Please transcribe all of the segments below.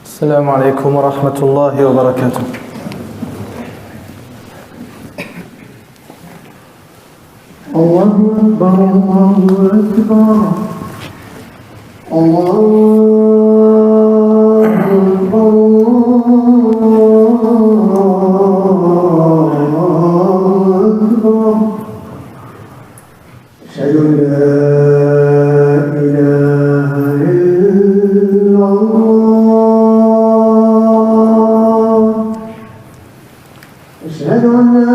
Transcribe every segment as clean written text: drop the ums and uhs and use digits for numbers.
السلام عليكم ورحمة الله وبركاته. الله أكبر الله أكبر الله أكبر أشهد أن لا إله إلا الله أشهد أن لا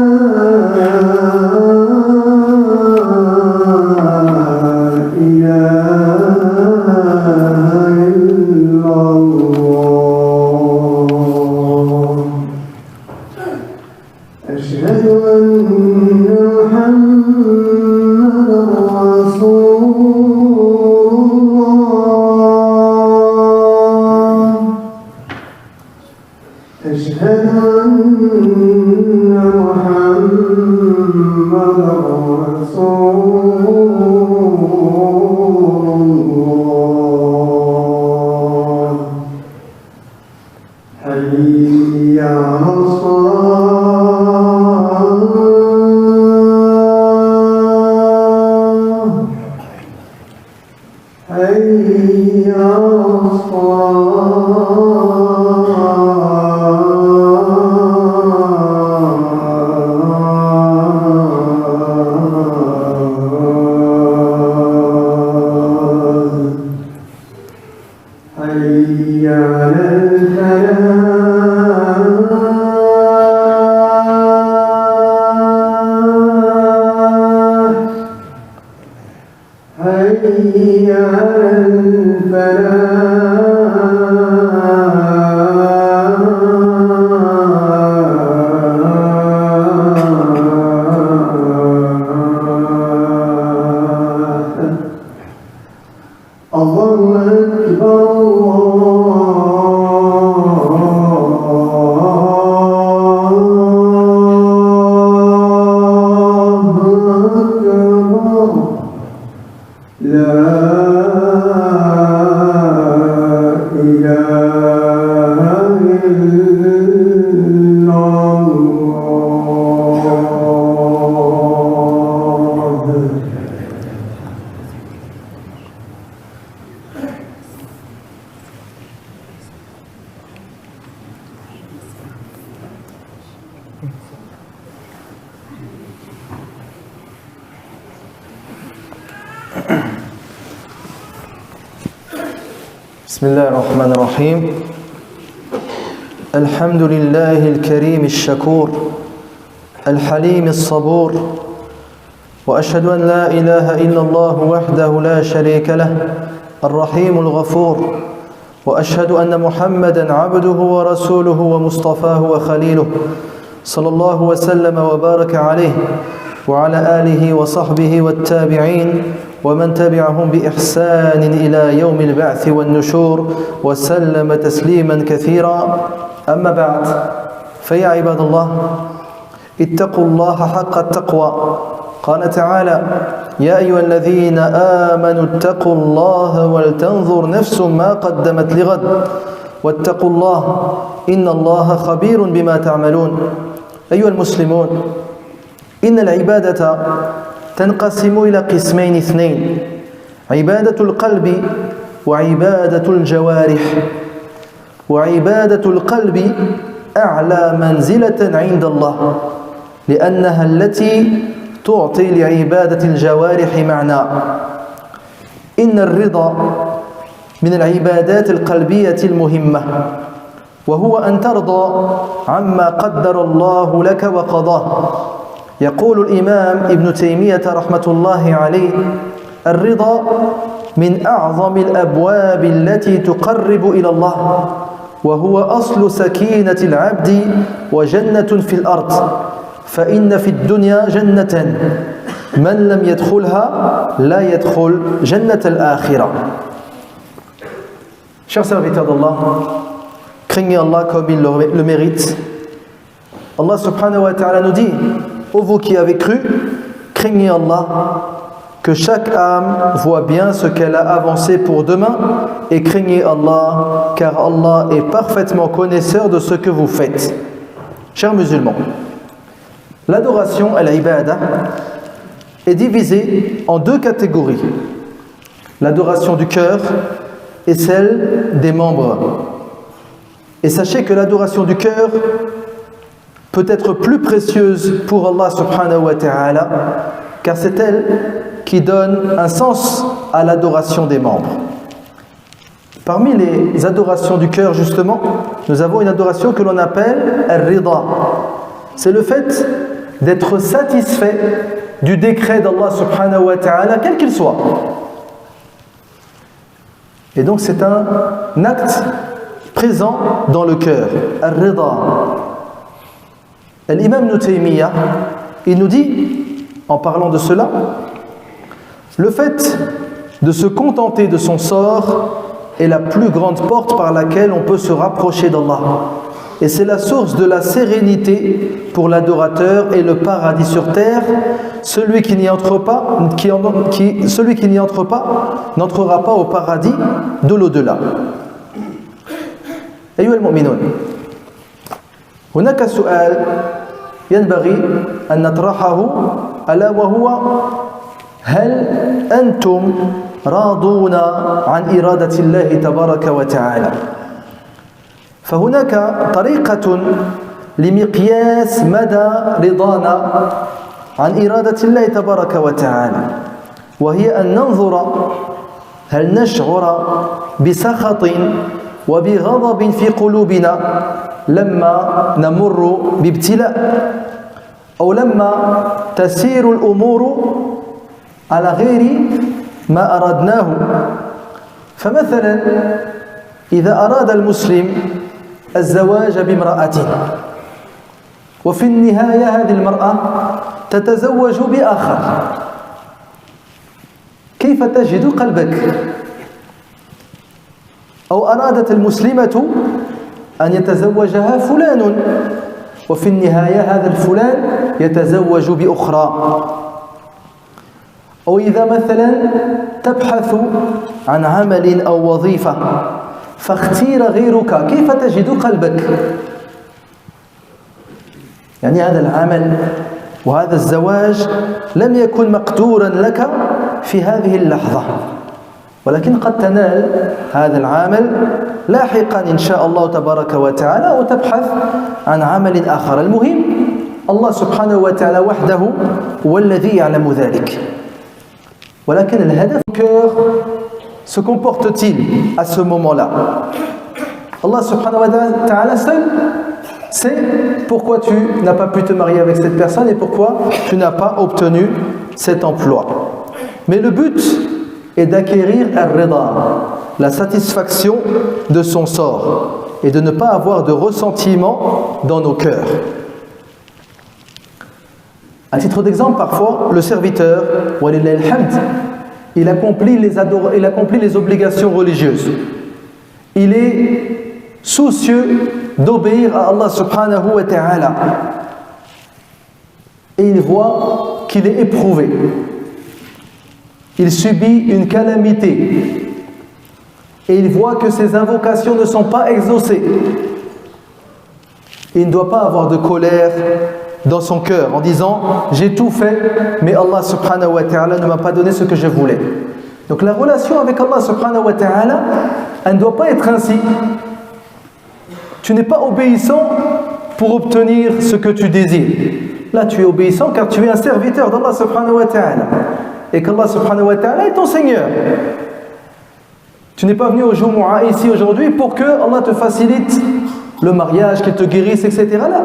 بسم الله الرحمن الرحيم. الحمد لله الكريم الشكور الحليم الصبور، وأشهد أن لا إله إلا الله وحده لا شريك له الرحيم الغفور، وأشهد أن محمدًا عبده ورسوله ومصطفاه وخليله صلى الله وسلم وبارك عليه وعلى آله وصحبه والتابعين ومن تبعهم بإحسان إلى يوم البعث والنشور وسلم تسليما كثيرا. أما بعد، فيا عباد الله، اتقوا الله حق التقوى. قال تعالى: يا أيها الذين آمنوا اتقوا الله ولتنظر نفس ما قدمت لغد واتقوا الله إن الله خبير بما تعملون. أيها المسلمون، إن العبادة تنقسم إلى قسمين اثنين: عبادة القلب وعبادة الجوارح. وعبادة القلب أعلى منزلة عند الله، لأنها التي تعطي لعبادة الجوارح معنى. إن الرضا من العبادات القلبية المهمة، وهو أن ترضى عما قدر الله لك وقضاه. يقول الإمام ابن تيمية رحمة الله عليه: الرضا من أعظم الأبواب التي تقرب إلى الله، وهو أصل سكينة العبد وجنة في الأرض، فإن في الدنيا جنة من لم يدخلها لا يدخل جنة الآخرة. Chers serviteurs d'Allah, craignez Allah comme il le mérite. Allah subhanahu wa ta'ala nous dit: ô vous qui avez cru, craignez Allah que chaque âme voit bien ce qu'elle a avancé pour demain et craignez Allah, car Allah est parfaitement connaisseur de ce que vous faites. Chers musulmans, l'adoration, al-ibada, est divisée en deux catégories. L'adoration du cœur et celle des membres. Et sachez que l'adoration du cœur peut être plus précieuse pour Allah subhanahu wa ta'ala, car c'est elle qui donne un sens à l'adoration des membres. Parmi les adorations du cœur, justement, nous avons une adoration que l'on appelle al-rida. C'est le fait d'être satisfait du décret d'Allah subhanahu wa ta'ala, quel qu'il soit. Et donc c'est un acte présent dans le cœur, al-rida. L'imam Ibn Taymiyyah, il nous dit, en parlant de cela, le fait de se contenter de son sort est la plus grande porte par laquelle on peut se rapprocher d'Allah. Et c'est la source de la sérénité pour l'adorateur et le paradis sur terre. Celui qui n'y entre pas, n'entrera pas au paradis de l'au-delà. أيها المؤمنون، هناك سؤال ينبغي أن نطرحه ألا وهو: هل أنتم راضون عن إرادة الله تبارك وتعالى؟ فهناك طريقة لمقياس مدى رضانا عن إرادة الله تبارك وتعالى، وهي أن ننظر هل نشعر بسخط وبغضب في قلوبنا لما نمر بابتلاء، أو لما تسير الأمور على غير ما أردناه. فمثلا إذا أراد المسلم الزواج بامرأة وفي النهاية هذه المرأة تتزوج بآخر، كيف تجد قلبك؟ أو أرادت المسلمة أن يتزوجها فلان وفي النهاية هذا الفلان يتزوج بأخرى. أو إذا مثلا تبحث عن عمل أو وظيفة فاختير غيرك، كيف تجد قلبك؟ يعني هذا العمل وهذا الزواج لم يكن مقدورا لك في هذه اللحظة، ولكن قد تنال هذا العمل لاحقا إن شاء الله تبارك وتعالى وتبحث عن عمل آخر. المهم الله سبحانه وتعالى وحده هو الذي يعلم ذلك. ولكن الهدف du cœur se comporte-t-il à ce moment-là? Allah subhanahu wa ta'ala seul sait pourquoi tu n'as pas pu te marier avec cette personne et pourquoi tu n'as pas obtenu cet emploi. Mais le but est d'acquérir al-rida, la satisfaction de son sort, et de ne pas avoir de ressentiment dans nos cœurs. À titre d'exemple, parfois, le serviteur, walillahi alhamd, il accomplit les obligations religieuses. Il est soucieux d'obéir à Allah subhanahu wa ta'ala. Et il voit qu'il est éprouvé. Il subit une calamité. Et il voit que ses invocations ne sont pas exaucées. Il ne doit pas avoir de colère dans son cœur en disant « j'ai tout fait, mais Allah subhanahu wa ta'ala ne m'a pas donné ce que je voulais ». Donc la relation avec Allah subhanahu wa ta'ala, elle ne doit pas être ainsi. Tu n'es pas obéissant pour obtenir ce que tu désires. Là tu es obéissant car tu es un serviteur d'Allah subhanahu wa ta'ala. Et qu'Allah subhanahu wa ta'ala est ton Seigneur. Tu n'es pas venu au Jumu'ah ici aujourd'hui pour que Allah te facilite le mariage, qu'il te guérisse, etc. Là,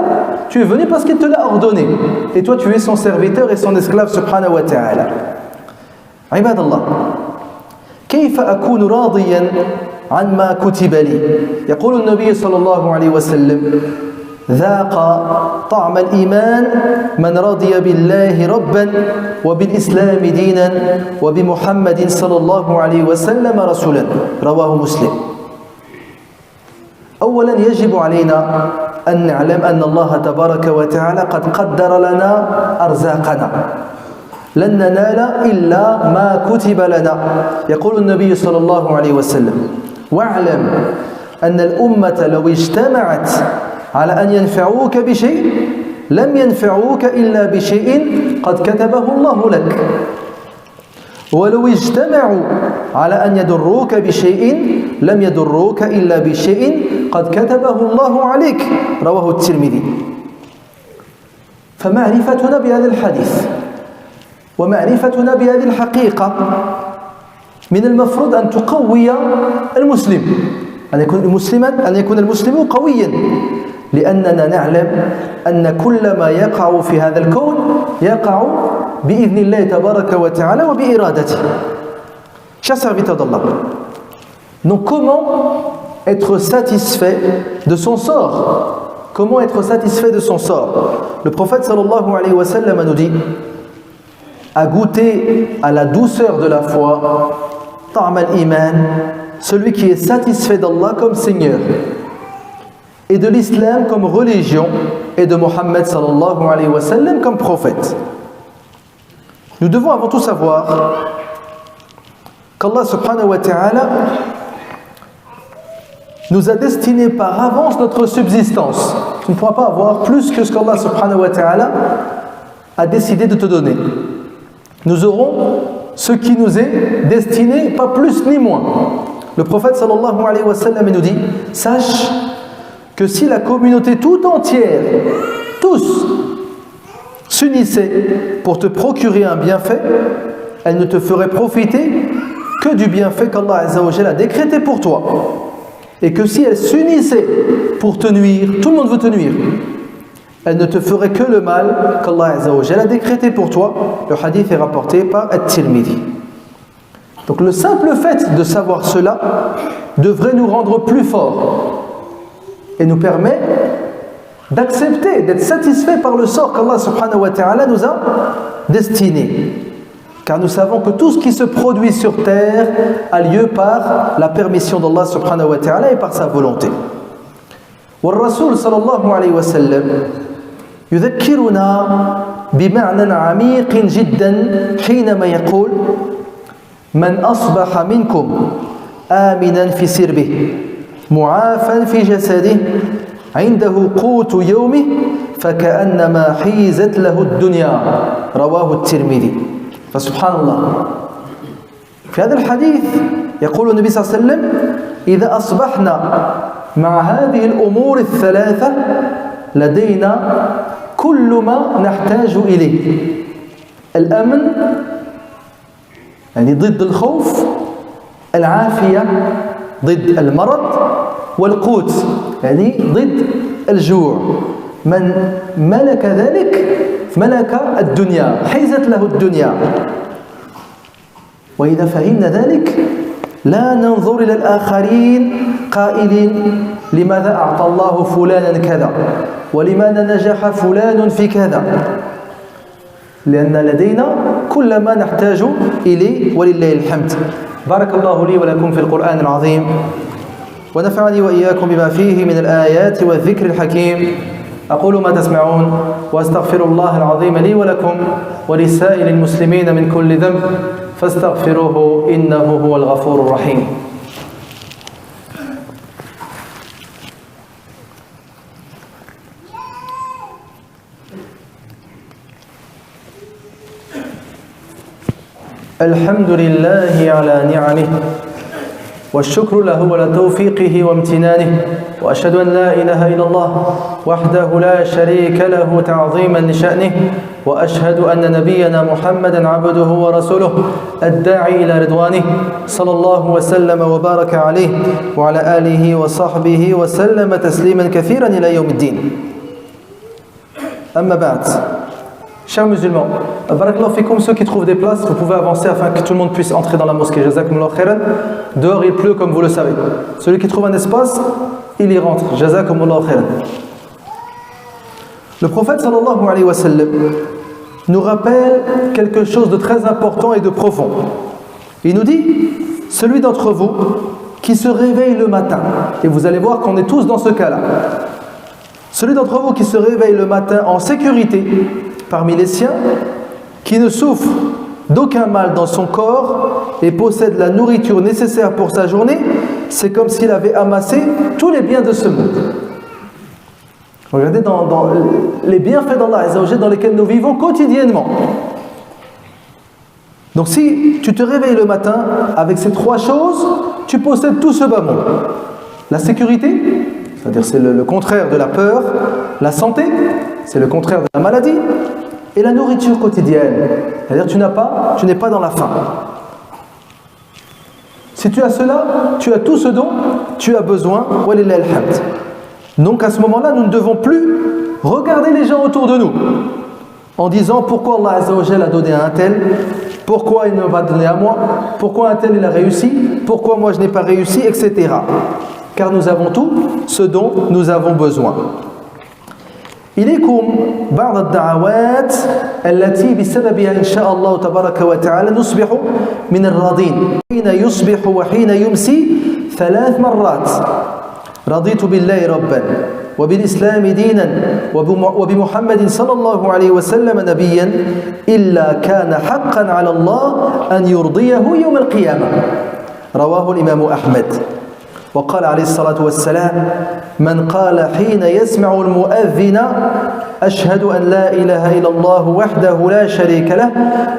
tu es venu parce qu'il te l'a ordonné. Et toi, tu es son serviteur et son esclave, subhanahu wa ta'ala. Ibadallah. كيف أكون راضيا عن ما كتب لي؟ يقول النبي صلى الله عليه وسلم: ذاق طعم الإيمان من رضي بالله ربا وبالإسلام دينا وبمحمد صلى الله عليه وسلم رسولا. رواه مسلم. أولا يجب علينا أن نعلم أن الله تبارك وتعالى قد قدر لنا أرزاقنا. لن ننال إلا ما كتب لنا. يقول النبي صلى الله عليه وسلم: واعلم أن الأمة لو اجتمعت على أن ينفعوك بشيء لم ينفعوك إلا بشيء قد كتبه الله لك، ولو اجتمعوا على أن يضروك بشيء لم يضروك إلا بشيء قد كتبه الله عليك. رواه الترمذي. فمعرفتنا بهذا الحديث ومعرفتنا بهذه الحقيقة من المفروض أن تقوي المسلم، أن يكون المسلم قويا، لأننا نعلم أن كل ما يقع في هذا الكون يقع بإذن الله تبارك وتعالى وبإرادته. Chers serviteurs d'Allah, donc comment être satisfait de son sort? Comment être satisfait de son sort? Le prophète sallallahu alayhi wa sallam nous dit: à goûter à la douceur de la foi, ta'am al-iman, celui qui est satisfait d'Allah comme Seigneur, et de l'islam comme religion, et de Mohammed sallallahu alayhi wa sallam comme prophète. Nous devons avant tout savoir qu'Allah subhanahu wa ta'ala nous a destiné par avance notre subsistance. Tu ne pourras pas avoir plus que ce qu'Allah subhanahu wa ta'ala a décidé de te donner. Nous aurons ce qui nous est destiné, pas plus ni moins. Le prophète sallallahu alayhi wa sallam nous dit: sache que si la communauté tout entière, tous, s'unissaient pour te procurer un bienfait, elle ne te ferait profiter que du bienfait qu'Allah azza wa jalla a décrété pour toi. Et que si elle s'unissait pour te nuire, tout le monde veut te nuire, elle ne te ferait que le mal qu'Allah azza wa jalla a décrété pour toi. Le hadith est rapporté par At-Tirmidhi. Donc le simple fait de savoir cela devrait nous rendre plus forts et nous permet d'accepter, d'être satisfait par le sort qu'Allah subhanahu wa ta'ala nous a destiné. Car nous savons que tout ce qui se produit sur terre a lieu par la permission d'Allah subhanahu wa ta'ala et par sa volonté. والرسول صلى الله عليه وسلم يذكرنا بمعنى عميق جدا حينما يقول: من أصبح منكم آمنا في سربه معافا في جسده عنده قوت يومه فكأنما حيزت له الدنيا. رواه الترمذي. فسبحان الله، في هذا الحديث يقول النبي صلى الله عليه وسلم: إذا أصبحنا مع هذه الأمور الثلاثة لدينا كل ما نحتاج إليه. الأمن يعني ضد الخوف، العافية ضد المرض، والقوت يعني ضد الجوع. من ملك ذلك ملك الدنيا، حيزت له الدنيا. وإذا فهمنا ذلك لا ننظر إلى الآخرين قائلين: لماذا أعطى الله فلانا كذا، ولماذا نجح فلان في كذا، لأن لدينا كل ما نحتاج إليه ولله الحمد. بارك الله لي ولكم في القرآن العظيم، ونفعني وإياكم بما فيه من الآيات والذكر الحكيم. أقول ما تسمعون وأستغفر الله العظيم لي ولكم ولسائر المسلمين من كل ذنب فاستغفروه إنه هو الغفور الرحيم. الحمد لله على نعمه والشكر له على توفيقه وامتنانه، وأشهد أن لا إله إلا الله وحده لا شريك له تعظيما لشأنه، وأشهد أن نبينا محمدا عبده ورسوله الداعي إلى رضوانه صلى الله وسلم وبارك عليه وعلى آله وصحبه وسلم تسليما كثيرا إلى يوم الدين. أما بعد، chers musulmans, barakallahu fikum, ceux qui trouvent des places, vous pouvez avancer afin que tout le monde puisse entrer dans la mosquée. Jazakumullahu khairan. Dehors il pleut comme vous le savez. Celui qui trouve un espace, il y rentre. Jazakumullahu khairan. Le prophète sallallahu alayhi wa sallam nous rappelle quelque chose de très important et de profond. Il nous dit: celui d'entre vous qui se réveille le matin, et vous allez voir qu'on est tous dans ce cas-là, celui d'entre vous qui se réveille le matin en sécurité parmi les siens, qui ne souffre d'aucun mal dans son corps et possède la nourriture nécessaire pour sa journée, c'est comme s'il avait amassé tous les biens de ce monde. Regardez dans les bienfaits d'Allah Azza wa Jalla dans lesquels nous vivons quotidiennement. Donc si tu te réveilles le matin avec ces trois choses, tu possèdes tout ce bas monde. La sécurité, c'est-à-dire c'est le contraire de la peur. La santé, c'est le contraire de la maladie. Et la nourriture quotidienne, c'est-à-dire tu n'es pas dans la faim. Si tu as cela, tu as tout ce dont tu as besoin. Walillah alhamd. Donc à ce moment-là, nous ne devons plus regarder les gens autour de nous en disant pourquoi Allah Azza wa Jalla a donné à un tel, pourquoi il ne va donner à moi, pourquoi un tel il a réussi, pourquoi moi je n'ai pas réussi, etc. Car nous avons tout ce dont nous avons besoin. إليكم بعض الدعوات التي بسببها إن شاء الله تبارك وتعالى نصبح من الراضين حين يصبح وحين يمسي 3 مرات رضيت بالله ربا وبالإسلام دينا وبمحمد صلى الله عليه وسلم نبيا إلا كان حقا على الله أن يرضيه يوم القيامة رواه الإمام أحمد وقال عليه الصلاة والسلام من قال حين يسمع المؤذن أشهد أن لا إله إلا الله وحده لا شريك له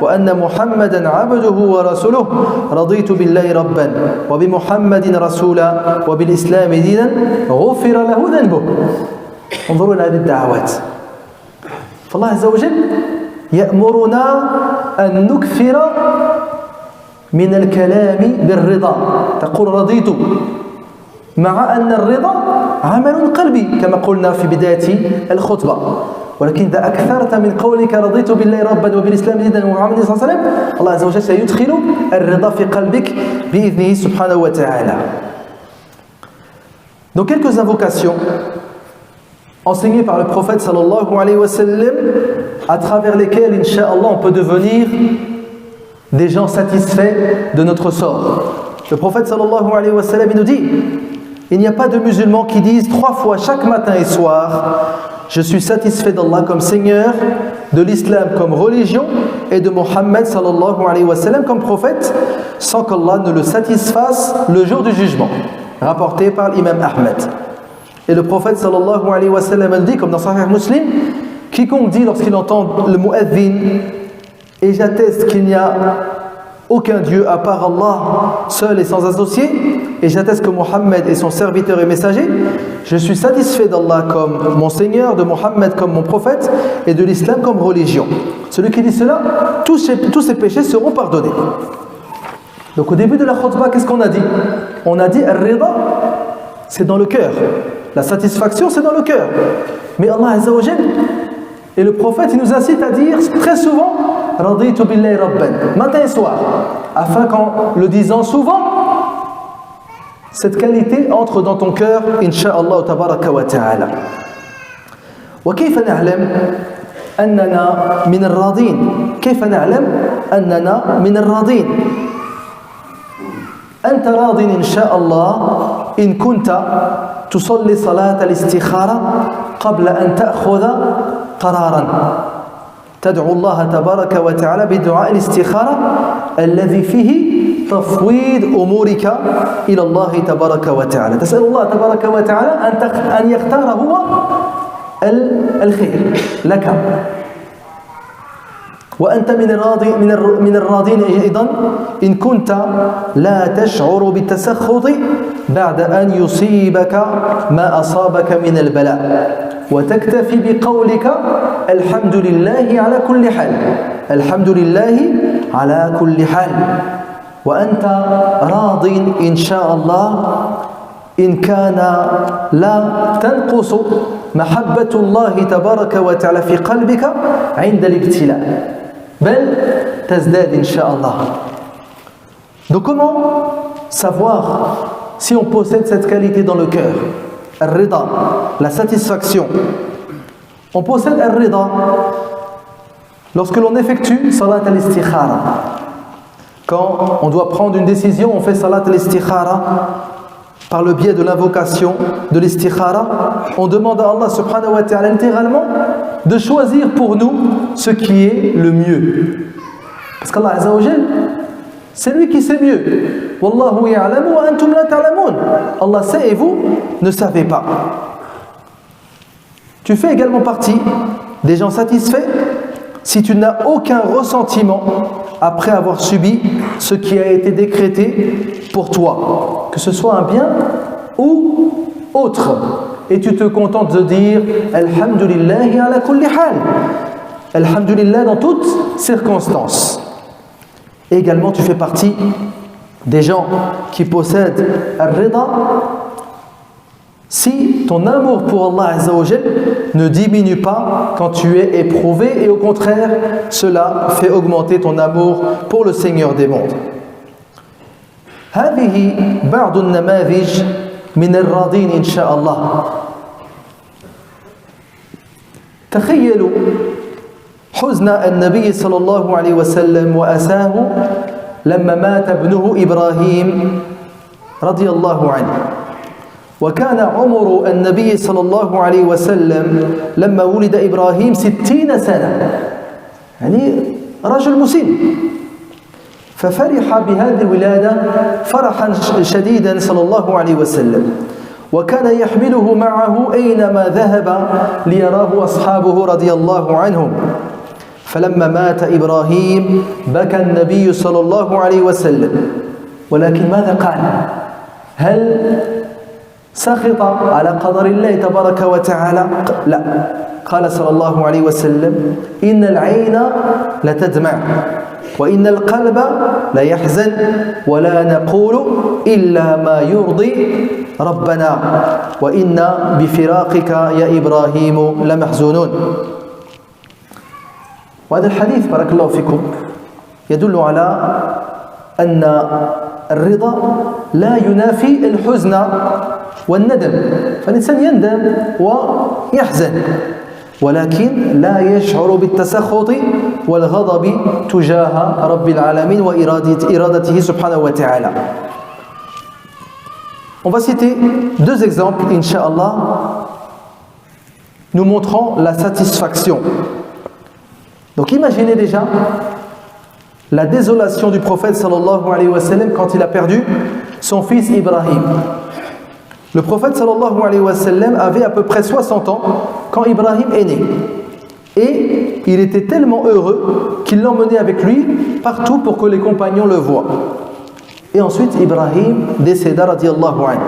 وأن محمدا عبده ورسوله رضيت بالله ربا وبمحمد رسولا وبالإسلام دينا غفر له ذنبه. انظروا إلى هذه الدعوات. فالله عز وجل يأمرنا أن نكثر من الكلام بالرضا. تقول رضيت، مع أن الرضا عمل قلبي كما قلنا في بداية الخطبة، ولكن إذا أكثرت من قولك رضيت بالله ربا وبالإسلام دينا ومحمد صلى الله عليه وسلم، الله عز وجل سيدخل الرضا في قلبك بإذنه سبحانه وتعالى. Donc quelques invocations enseignées par le prophète sallallahu alayhi wa sallam, à travers lesquelles, incha'Allah, on peut devenir des gens satisfaits de notre sort. Le prophète sallallahu alayhi wa sallam nous dit: il n'y a pas de musulmans qui disent 3 fois chaque matin et soir je suis satisfait d'Allah comme Seigneur, de l'islam comme religion et de Mohammed sallallahu alayhi wa sallam comme prophète, sans qu'Allah ne le satisfasse le jour du jugement. Rapporté par l'imam Ahmed. Et le prophète sallallahu alayhi wa sallam dit, comme dans Sahih Muslim, quiconque dit lorsqu'il entend le mu'adhin, et j'atteste qu'il n'y a aucun Dieu à part Allah, seul et sans associé, et j'atteste que Mohammed est son serviteur et messager, je suis satisfait d'Allah comme mon Seigneur, de Mohammed comme mon prophète, et de l'islam comme religion. Celui qui dit cela, tous ses péchés seront pardonnés. Donc au début de la khutbah, qu'est-ce qu'on a dit? On a dit al-rida, c'est dans le cœur. La satisfaction, c'est dans le cœur. Mais Allah Azza wa Jal et le prophète, il nous incite à dire très souvent Raditu billahi rabban, matin et soir, afin qu'en le disant souvent, cette qualité entre dans ton cœur, insha'Allah tabaraka wa ta'ala. وكيف نعلم أننا من الراضين؟ كيف نعلم أننا من الراضين؟ أنت راض إن شاء الله إن كنت تصلي صلاة الاستخارة قبل أن تأخذ قرارا. تدعو الله تبارك وتعالى بدعاء الاستخارة الذي فيه تفويض أمورك إلى الله تبارك وتعالى. تسأل الله تبارك وتعالى أن يختار هو الخير لك. وأنت من الراضين أيضا إن كنت لا تشعر بالتسخط بعد أن يصيبك ما أصابك من البلاء وتكتفي بقولك الحمد لله على كل حال. الحمد لله على كل حال. وأنت راض إن شاء الله إن كان لا تنقص محبة الله تبارك وتعالى في قلبك عند الابتلاء بل تزداد إن شاء الله. Donc comment savoir si on possède cette qualité dans le cœur? Al-rida, la satisfaction. On possède al-rida lorsque l'on effectue salat al-istikhara. Quand on doit prendre une décision, on fait salat al-istikhara par le biais de l'invocation de l'istikhara, on demande à Allah subhanahu wa ta'ala littéralement de choisir pour nous ce qui est le mieux. Parce qu'Allah Azza wa Jal, c'est lui qui sait mieux. Wallahu ya'lamu wa antum la ta'lamun. Allah sait et vous ne savez pas. Tu fais également partie des gens satisfaits si tu n'as aucun ressentiment après avoir subi ce qui a été décrété pour toi, que ce soit un bien ou autre, et tu te contentes de dire Alhamdulillahi ala kulli hal, Alhamdulillah dans toutes circonstances. Et également tu fais partie des gens qui possèdent al-rida si ton amour pour Allah Azza wa Jal ne diminue pas quand tu es éprouvé, et au contraire, cela fait augmenter ton amour pour le Seigneur des mondes. هذه بعض النماذج من الراضين إن شاء الله. تخيلوا حزن النبي صلى الله عليه وسلم وأساه لما مات ابنه إبراهيم رضي الله عنه. وكان عمر النبي صلى الله عليه وسلم لما ولد إبراهيم 60 سنة، يعني رجل مسن، ففرح بهذه الولادة فرحا شديدا صلى الله عليه وسلم، وكان يحمله معه أينما ذهب ليراه أصحابه رضي الله عنهم. فلما مات إبراهيم بكى النبي صلى الله عليه وسلم، ولكن ماذا قال؟ هل سخط على قدر الله تبارك وتعالى؟ لا، قال صلى الله عليه وسلم إن العين لتدمع وإن القلب ليحزن ولا نقول إلا ما يرضي ربنا وإنا بفراقك يا إبراهيم لمحزونون. وهذا الحديث بارك الله فيكم يدل على أن الرضا لا ينافي الحزن والندم، فالإنسان يندم ويحزن، ولكن لا يشعر بالتسخط والغضب تجاه رب العالمين وإرادته سبحانه وتعالى. On va citer deux exemples, Inch'Allah, nous montrant la satisfaction. Donc imaginez déjà la désolation du prophète sallallahu alayhi wa sallam quand il a perdu son fils Ibrahim. Le prophète sallallahu alayhi wa sallam avait à peu près 60 ans quand Ibrahim est né. Et il était tellement heureux qu'il l'emmenait avec lui partout pour que les compagnons le voient. Et ensuite Ibrahim décéda radiyallahu anhu.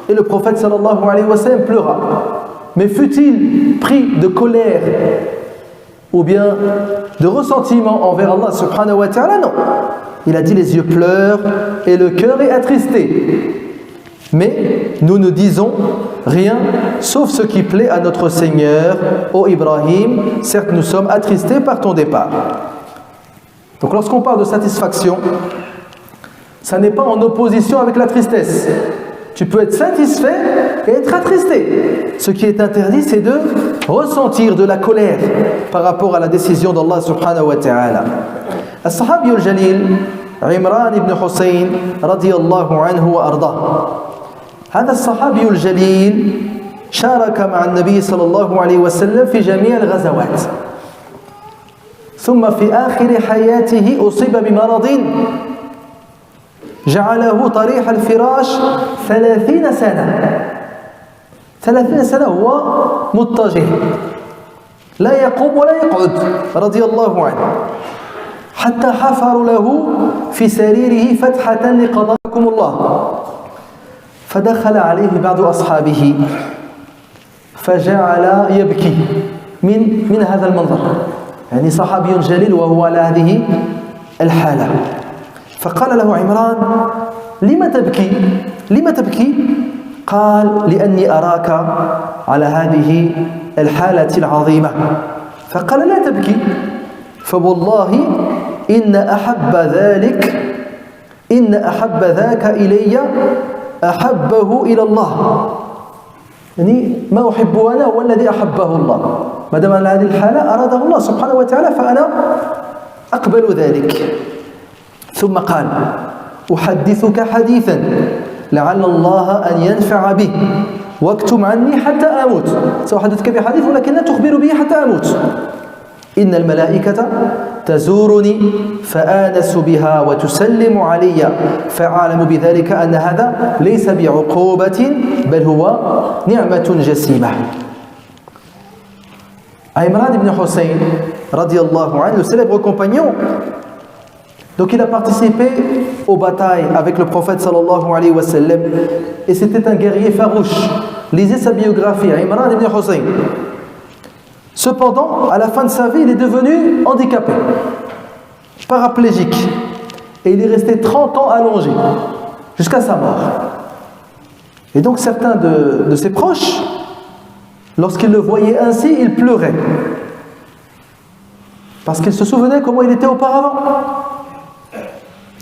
Et le prophète sallallahu alayhi wa sallam pleura. Mais fut-il pris de colère ou bien de ressentiment envers Allah subhanahu wa ta'ala? Non. Il a dit les yeux pleurent et le cœur est attristé. Mais nous ne disons rien sauf ce qui plaît à notre Seigneur, ô Ibrahim. Certes, nous sommes attristés par ton départ. Donc lorsqu'on parle de satisfaction, ça n'est pas en opposition avec la tristesse. Tu peux être satisfait et être attristé. Ce qui est interdit, c'est de ressentir de la colère par rapport à la décision d'Allah subhanahu wa ta'ala. As-sahabi al-jalil Imran ibn Hussein radiyallahu anhu wa ardah. هذا الصحابي الجليل شارك مع النبي صلى الله عليه وسلم في جميع الغزوات، ثم في آخر حياته أصيب بمرض جعله طريح الفراش 30 سنة هو مضطجع لا يقوم ولا يقعد رضي الله عنه، حتى حفروا له في سريره فتحة لقضاكم الله. فدخل عليه بعض أصحابه فجعل يبكي من هذا المنظر، يعني صحابي جليل وهو على هذه الحالة. فقال له عمران لم تبكي؟ قال لأني أراك على هذه الحالة العظيمة. فقال لا تبكي، فوالله إن أحب ذاك إلي أحبه إلى الله، يعني ما أحبه أنا هو الذي أحبه الله، ما دام على هذه الحالة أراده الله سبحانه وتعالى فأنا أقبل ذلك. ثم قال أحدثك حديثا لعل الله أن ينفع به واكتم عني حتى أموت. سأحدثك بحديث ولكن لا تخبر به حتى أموت. إن الملائكة تزورني فآنس بها وتسلم علي فأعلم بذلك أن هذا ليس بعقوبة بل هو نعمة جسيمة. Imran ibn Hussein, radiallahu anhu, le célèbre compagnon, donc il a participé aux batailles avec le prophète sallallahu alayhi wa sallam et c'était un guerrier farouche. Lisez sa biographie, Imran ibn Hussein. Cependant, à la fin de sa vie, il est devenu handicapé, paraplégique, et il est resté 30 ans allongé, jusqu'à sa mort. Et donc certains de ses proches, lorsqu'ils le voyaient ainsi, ils pleuraient, parce qu'ils se souvenaient comment il était auparavant.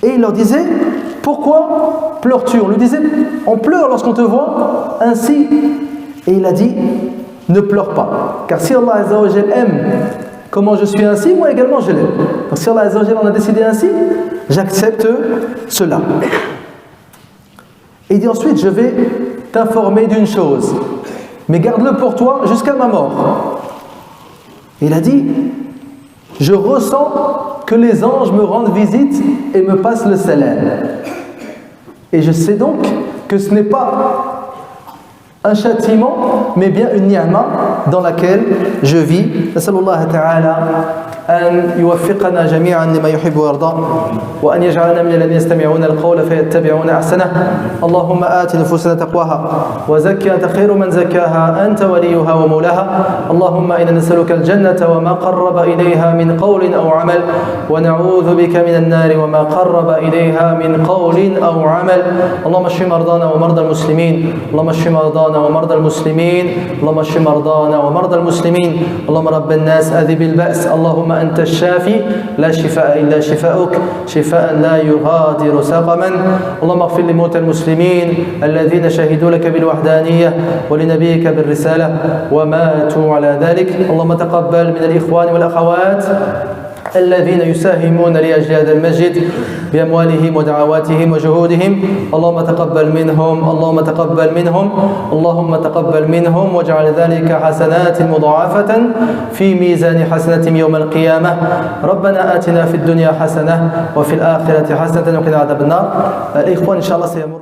Et il leur disait, pourquoi pleures-tu? On lui disait, on pleure lorsqu'on te voit ainsi. Et il a dit, ne pleure pas, car si Allah Azza wa Jal aime comment je suis ainsi, moi également je l'aime. Donc si Allah Azza wa Jal en a décidé ainsi, j'accepte cela. Et il dit ensuite, je vais t'informer d'une chose, mais garde-le pour toi jusqu'à ma mort. Et il a dit, je ressens que les anges me rendent visite et me passent le salam. Et je sais donc que ce n'est pas un châtiment, mais bien une ni'ma dans laquelle je vis. Nas'alullah ta'ala أن يوفقنا جميعا لما يحب ويرضى وأن يجعلنا من الذين يستمعون القول فيتبعون أحسنه. اللهم آت نفوسنا تقواها وزكها أنت خير من زكاها أنت وليها ومولاها. اللهم إنا نسألك الجنة وما قرب إليها من قول أو عمل ونعوذ بك من النار وما قرب إليها من قول أو عمل. اللهم اشف مرضانا ومرضى المسلمين. اللهم اشف مرضانا ومرضى المسلمين. اللهم اشف مرضانا ومرضى المسلمين. اللهم رب الناس أذهب البأس. اللهم أنت الشافي لا شفاء إلا شفاؤك شفاء لا يغادر سقما. اللهم اغفر لموتى المسلمين الذين شهدوا لك بالوحدانية ولنبيك بالرسالة وماتوا على ذلك. اللهم تقبل من الإخوان والأخوات الذين يساهمون لأجل هذا المسجد بأموالهم ودعواتهم وجهودهم. اللهم تقبل منهم. اللهم تقبل منهم. اللهم تقبل منهم واجعل ذلك حسنات مضاعفة في ميزان حسناتهم يوم القيامة. ربنا آتنا في الدنيا حسنة وفي الآخرة حسنة وقنا عذاب النار. الإخوان إن شاء الله سيمر